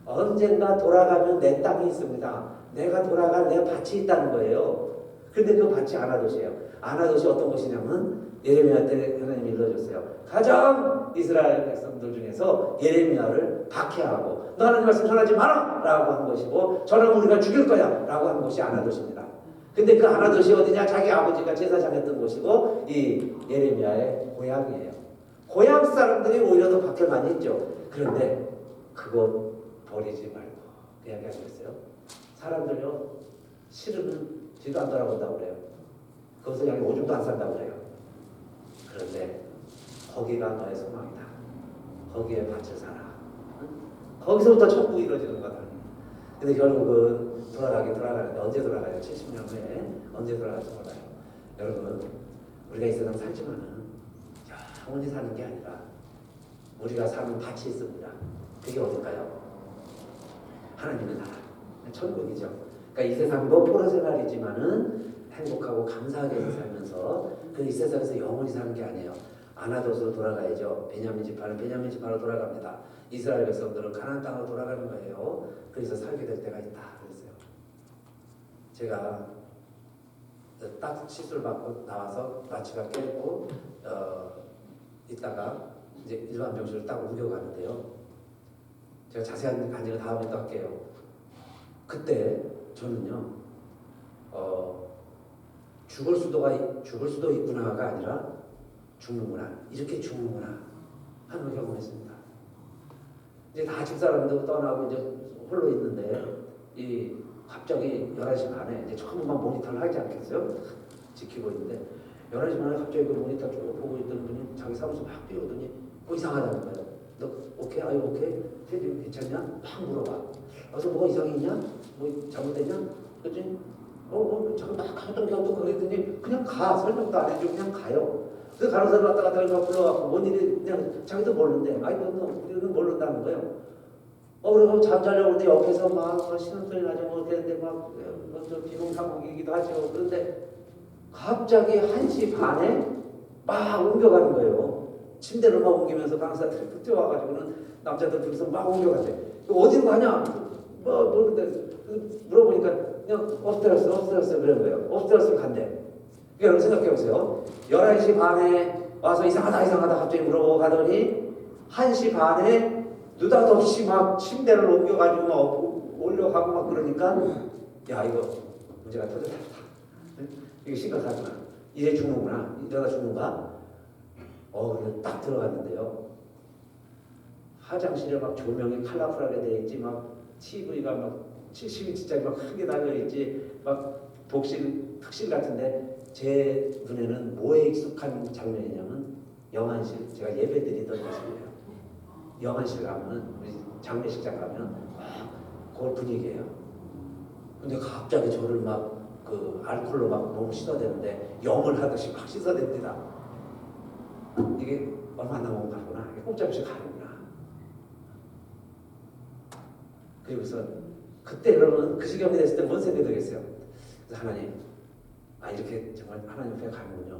[SPEAKER 1] 언젠가 돌아가면 내 땅이 있습니다. 내가 돌아갈 내 밭이 있다는 거예요. 근데 그 밭이 아나돗이에요. 아나돗이 어떤 곳이냐면 예레미야 때 하나님이 일러줬어요. 가장 이스라엘 백성들 중에서 예레미야를 박해하고 너 하나님 말씀 전하지 마라! 라고 한 것이고 전하면 우리가 죽일 거야! 라고 한 것이 아나돗입니다. 근데 그 아나돗이 어디냐? 자기 아버지가 제사장했던 곳이고 이 예레미야의 고향이에요. 고향 사람들이 오히려 더 박해를 많이 했죠. 그런데 그거 버리지 말고 그 이야기 하셨어요. 사람들요 싫으면 뒤도 안 돌아본다고 그래요. 그것을 양이 오줌도 안 싼다고 그래요. 그런데 거기가 너의 소망이다. 거기에 밭을 사라. 응? 거기서부터 천국이 이루어지는 거다. 근데 결국은 돌아가는데 언제 돌아가요? 70년 후에 언제 돌아갈지 몰라요. 여러분, 우리가 이 세상 살지만은 영원히 사는 게 아니라 우리가 사는 밭이 있습니다. 그게 어딜까요? 하나님의 나라, 천국이죠. 그러니까 이 세상도 포로 생활이지만은 행복하고 감사하게 살면서 그 이 세상에서 영원히 사는 게 아니에요. 아나도스로 돌아가야죠. 베냐민 지파로 돌아갑니다. 이스라엘 백성들은 가나안 땅으로 돌아가는 거예요. 그래서 살게 될 때가 있다 그랬어요. 제가 딱 시술 받고 나와서 마취가 깨고 있다가 이제 일반 병실로 딱 옮겨가는데요. 제가 자세한 간증을 다음에 또 할게요. 그때 저는요, 죽을 수도 있구나가 아니라 죽는구나, 이렇게 죽는구나 하는 걸 경험했습니다. 이제 다 집사람도 떠나고 이제 홀로 있는데 갑자기 11시 반에 이제 처음만 모니터를 하지 않겠어요? 지키고 있는데 11시 반에 갑자기 그 모니터 쭉 보고 있던 분이 자기 사무소 막 뛰어오더니 이상하다는 거예요. 너 오케이? 아유 오케이? 태진 괜찮냐? 막 물어봐. 그래서 뭐가 이상이 있냐? 뭐 잘못됐냐? 그랬더니 잠깐 막 하던 경도 그랬더니 그냥 가. 설명도 안 해주고 그냥 가요. 그 간호사를 왔다 갔다 해서 불러갖고 뭔 일이 그냥 자기도 모르는데 우리는 모른다는 거예요. 그리고 잠자려고 하는데 옆에서 막 신음소리 나죠. 뭐 그랬는데 비몽사몽이기도 하죠. 그런데 갑자기 1시 반에 막 옮겨가는 거예요. 침대를 막 옮기면서 간호사들이 뛰어와가지고는 남자들 둘이서 막 옮겨가세요. 어디로 가냐? 모르는데 물어보니까 그냥 업스테러스 그런 거예요. 업스테러스로 간대. 여러분 생각해보세요. 11시 반에 와서 이상하다 갑자기 물어보고 가더니 1시 반에 느닷없이 막 침대를 옮겨가지고 막 올려가고 막 그러니까 야 이거 문제가 터졌다. 이게 심각하구나. 이제 죽는구나. 이러다 죽는가? 그래서 딱 들어갔는데요. 화장실에 막 조명이 컬러풀하게 되어 있지, 막 TV가 막 70인치짜리 막 크게 달려 있지, 막 특실 같은데 제 눈에는 뭐에 익숙한 장면이냐면 영안실, 제가 예배 드리던 곳이에요. 영안실 가면 우리 장례식장 가면 그걸 분위기예요. 근데 갑자기 저를 막 그 알코올로 막 너무 씻어대는데 영을 하듯이 막 씻어댑니다. 이게 얼마 남은 가구나. 꼼짝없이 가는구나. 그리고서 그때 여러분 그 시경이 됐을 때 뭔 생각이 들겠어요? 그래서 하나님, 이렇게 정말 하나님 앞에 가는군요.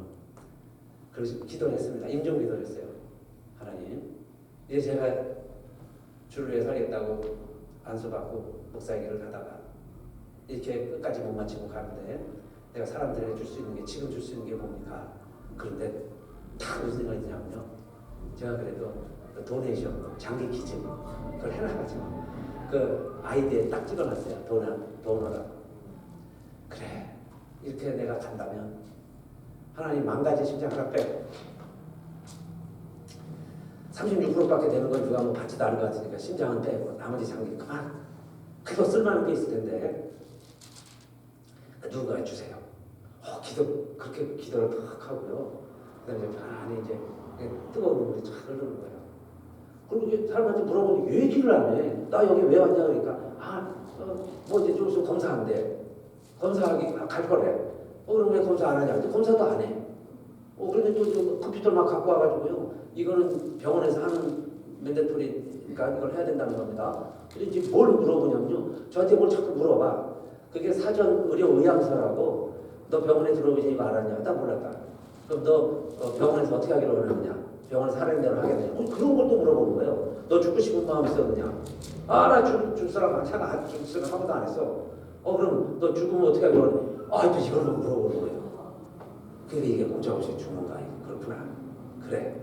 [SPEAKER 1] 그래서 기도를 했습니다. 임종 기도를 했어요. 하나님, 이제 제가 주를 위해 살겠다고 안수받고 목사의 길을 가다가 이렇게 끝까지 못 마치고 가는데 내가 사람들에게 줄 수 있는 게 지금 줄 수 있는 게 뭡니까? 그런데 딱 무슨 생각이 드냐면요. 제가 그래도 그 도네이션, 장기 기증 그걸 해놔가지고 그 아이디에 딱 찍어놨어요. 도너라. 그래, 이렇게 내가 간다면 하나님 만 가지 심장 하나 빼고 36%밖에 되는 건 누가 뭐 받지도 않을 것 같으니까 심장은 빼고 나머지 장기 그만. 그래도 쓸만한 게 있을 텐데 누군가 주세요. 그렇게 기도를 탁 하고요. 그다음에 편안히 이제 뜨거운 물이 쫙 흐르는 거예요. 그리고 이제 사람한테 물어보니 왜 기를 안 해? 나 여기 왜 왔냐 그러니까 뭐 이제 좀 있으면 검사한대. 검사하기 갈 거래. 그럼 왜 검사 안 하냐? 근데 검사도 안 해. 그런데 또 컴퓨터 막 갖고 와가지고요. 이거는 병원에서 하는 맨데토리니까 이걸 해야 된다는 겁니다. 근데 이제 뭘 물어보냐면요. 저한테 뭘 자꾸 물어봐. 그게 사전 의료 의향서라고. 너 병원에 들어오지 이거 알았냐? 나 몰랐다. 그럼 너 병원에서 어떻게 하기로 하느냐? 병원에서 하라는 대로 하겠느냐? 그런 걸 또 물어보는 거예요. 너 죽고 싶은 마음 있었느냐? 나 줄 사람 많잖아. 죽을 생각 한 번도 안 했어. 그럼 너 죽으면 어떻게 하기로 하느냐? 또 이걸 물어보는 거예요. 근데 이게 꼼짝없이 죽는가? 그렇구나. 그래.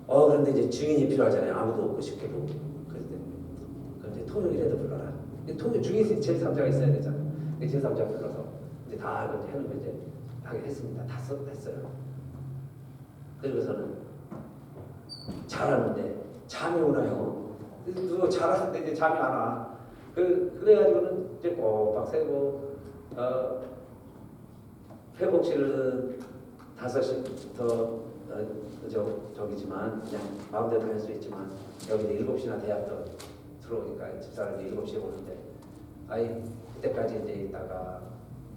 [SPEAKER 1] 그런데 이제 증인이 필요하잖아요. 아무도 없고 싶게도. 그럼 이제 통역이라도 불러라. 증인 제3자가 있어야 되잖아요. 제3자 불러서 이제 다 해놓고 이제 하게 했습니다. 다 했어요. 그리고서는 잘하는데 잠이 오나요? 그래서 잘하는데 이제 잠이 안 와. 그래가지고는 이제 꼬박 새고 회복실은 5시부터 저기지만 그냥 마음대로 다닐 수 있지만 여기 7시나 대학도 들어오니까 집사람이 7시에 오는데 그때까지 이제 있다가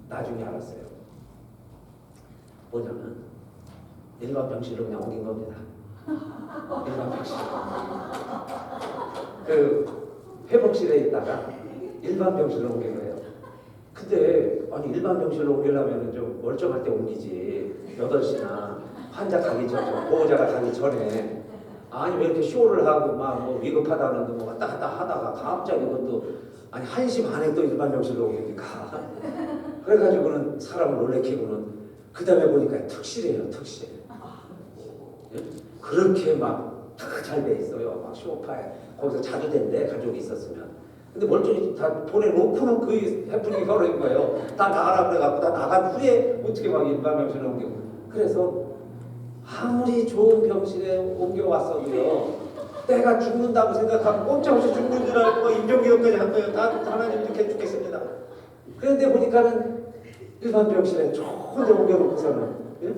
[SPEAKER 1] 나중에 알았어요. 뭐냐면 일반 병실로 그냥 옮긴 겁니다. 일반 병실. 그 회복실에 있다가 일반 병실로 옮긴 거예요. 근데 아니 일반 병실로 옮기려면 좀 멀쩡할 때 옮기지. 8시나 환자 가기 전, 보호자가 가기 전에 아니 왜 이렇게 쇼를 하고 막 뭐 위급하다는 거 왔다 갔다 하다가 갑자기 그것도 아니 1시 반에 또 일반 병실로 옮기니까 그래가지고는 사람을 놀래키고는 그 다음에 보니까 특실이에요. 특실. 예? 그렇게 막 잘 돼 있어요. 막 소파에 거기서 자도 된대 가족이 있었으면. 근데 멀쩡히 다 보내놓고는 그 해프닝이 벌어진 거예요. 다 나가라 그래갖고 다 나간 후에 어떻게 막 일반 병실에 옮기고. 그래서 아무리 좋은 병실에 옮겨왔어도요. 내가 죽는다고 생각하고 꼼짝없이 죽는 줄 알고 임종기도까지 한 거예요. 다 하나님 이렇게 죽겠습니다. 그런데 보니까는 일반 병실에 좋은 데 옮겨놓고서는 예?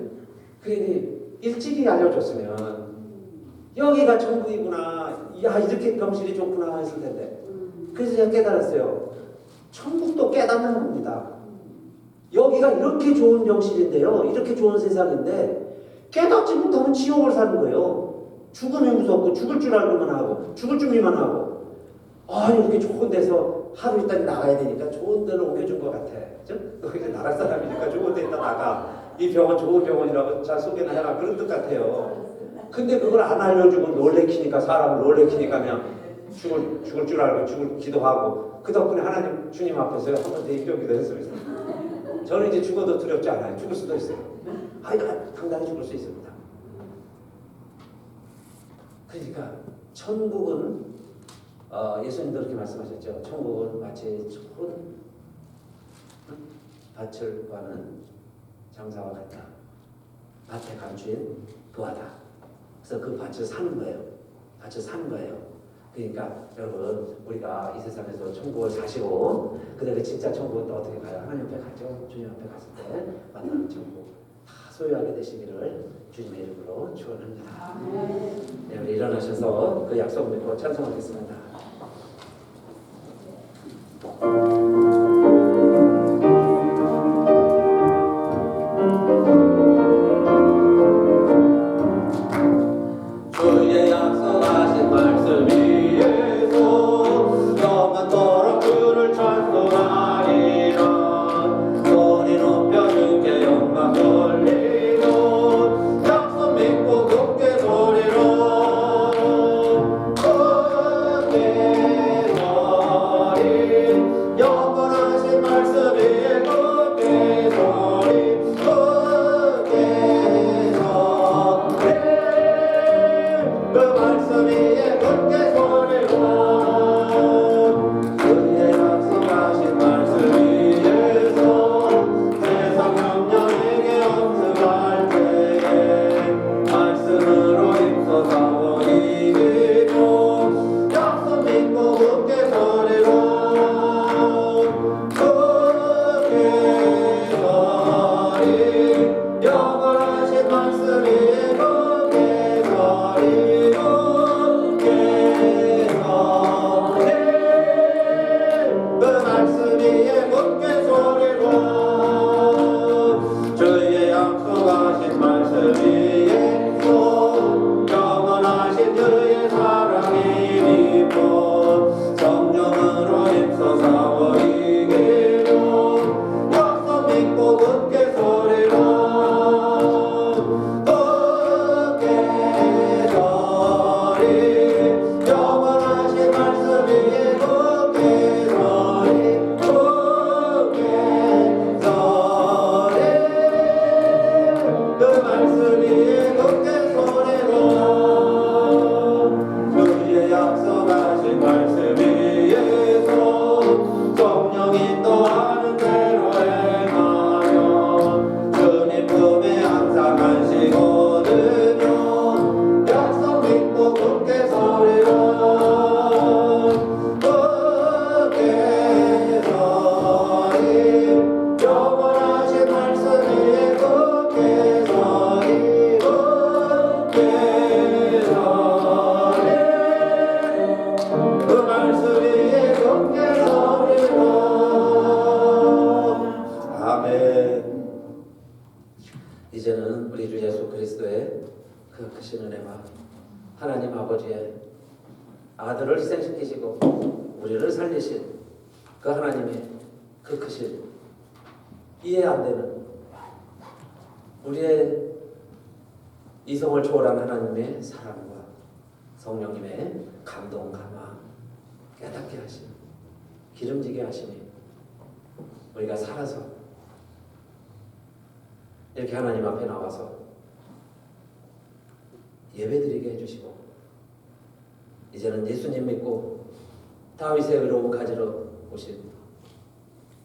[SPEAKER 1] 그러니 일찍이 알려줬으면 여기가 천국이구나. 야 이렇게 병실이 좋구나 했을 텐데. 그래서 제가 깨달았어요. 천국도 깨닫는 겁니다. 여기가 이렇게 좋은 병실인데요. 이렇게 좋은 세상인데 깨닫지 못하면 지옥을 사는 거예요. 죽음이 무섭고 죽을 줄 알고만 하고 죽을 준비만 하고 이렇게 좋은 데서 하루 있다가 나가야 되니까 좋은 데로 옮겨준 것 같아. 그죠? 너희들 나갈 사람이니까 좋은 데 있다 나가. 이 병원 좋은 병원이라고 잘 소개나 해라. 그런 뜻 같아요. 근데 그걸 안 알려주고 놀래키니까 사람을 놀래키니까 그냥 죽을 줄 알고 죽을 기도하고 그 덕분에 하나님 주님 앞에서요 한 번 더 임종기도 했습니다. 저는 이제 죽어도 두렵지 않아요. 죽을 수도 있어요. 당당히 죽을 수 있습니다. 그러니까 천국은 예수님도 그렇게 말씀하셨죠. 천국은 마치 좋은 밭을 구하는 장사와 같다. 밭에 감추인 부하다. 그래서 그 밭을 사는 거예요. 밭을 사는 거예요. 그러니까 여러분 우리가 이 세상에서 천국을 사시고 그다음에 진짜 천국은 또 어떻게 가요? 하나님 앞에 가죠. 주님 앞에 갔을 때 만나는 천국 다 소유하게 되시기를 주님의 이름으로 축원합니다. 네, 우리 일어나셔서 그 약속 믿고 찬송하겠습니다. 주의 약속하신 말씀 위에서 영원토록 주를 찬송하리라. 손이 높여 주께 영광 돌리고 약속 믿고 굳게 서리라. 굳게 서리 영원하신 말씀 위에 굳게 서리 굳게 서리 그 말씀 위에 굳게 서리라. 그의 약속하신 말씀 위에서 세상 명령에게 엄습할 때에 말씀으로 힘써 싸워 이기고 약속 믿고 굳게 서리라. 굳게 서리 영원하신 말씀 위에 굳게 서리 그 말씀 위에 굳게 서리라. 주의 약속하신 말씀 위에서 영원하신 주의 사랑이 믿고 성령으로 힘써 싸워 이기고 약속 믿고 굳게 서리라. 굳게 서리 영원하신 말씀 위에 굳게 서리 굳게 서리 그 말씀 위에 굳게 서리라. 주의 약속하신 말씀 위에서 성령이 또 하는 대로 행하며 주님 품에 항상 안식거든요. 약속 믿고 굳게 서리라. 굳게 서리 영원하신 말씀 위에 예수 그리스도의 그 크신 은혜와 하나님 아버지의 아들을 희생시키시고 우리를 살리신 그 하나님의 그 크신 이해 안 되는 우리의 이성을 초월한 하나님의 사랑과 성령님의 감동 감화 깨닫게 하심 기름지게 하심이 우리가 살아서 이렇게 하나님 앞에 나와서 예배드리게 해주시고 이제는 예수님 믿고 다윗의 의로움 가지러 오신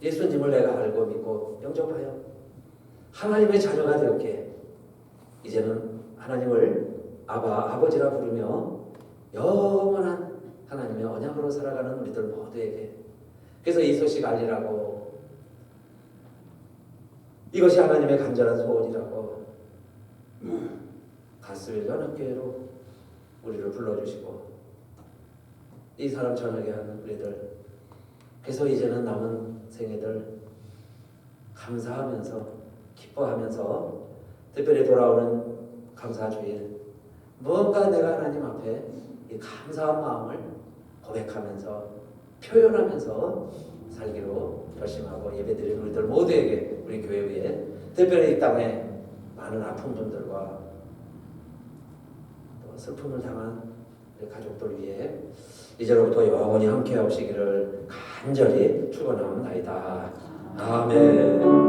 [SPEAKER 1] 예수님을 내가 알고 믿고 영접하여 하나님의 자녀가 되었기에 이제는 하나님을 아버지라 부르며 영원한 하나님의 언약으로 살아가는 우리들 모두에게 그래서 이 소식 알리라고 이것이 하나님의 간절한 소원이라고 가스빌 연합교회로 우리를 불러주시고 이 사람 전하게 하는 우리들 그래서 이제는 남은 생애들 감사하면서 기뻐하면서 특별히 돌아오는 감사주일 무언가 내가 하나님 앞에 이 감사한 마음을 고백하면서 표현하면서 살기로 결심하고 예배드리는 우리들 모두에게 우리 교회 위에 특별히 이 땅에 많은 아픈 분들과 또 슬픔을 당한 우리 가족들 위해 이제로부터 영원히 함께 하시기를 간절히 축원하옵나이다. 아멘.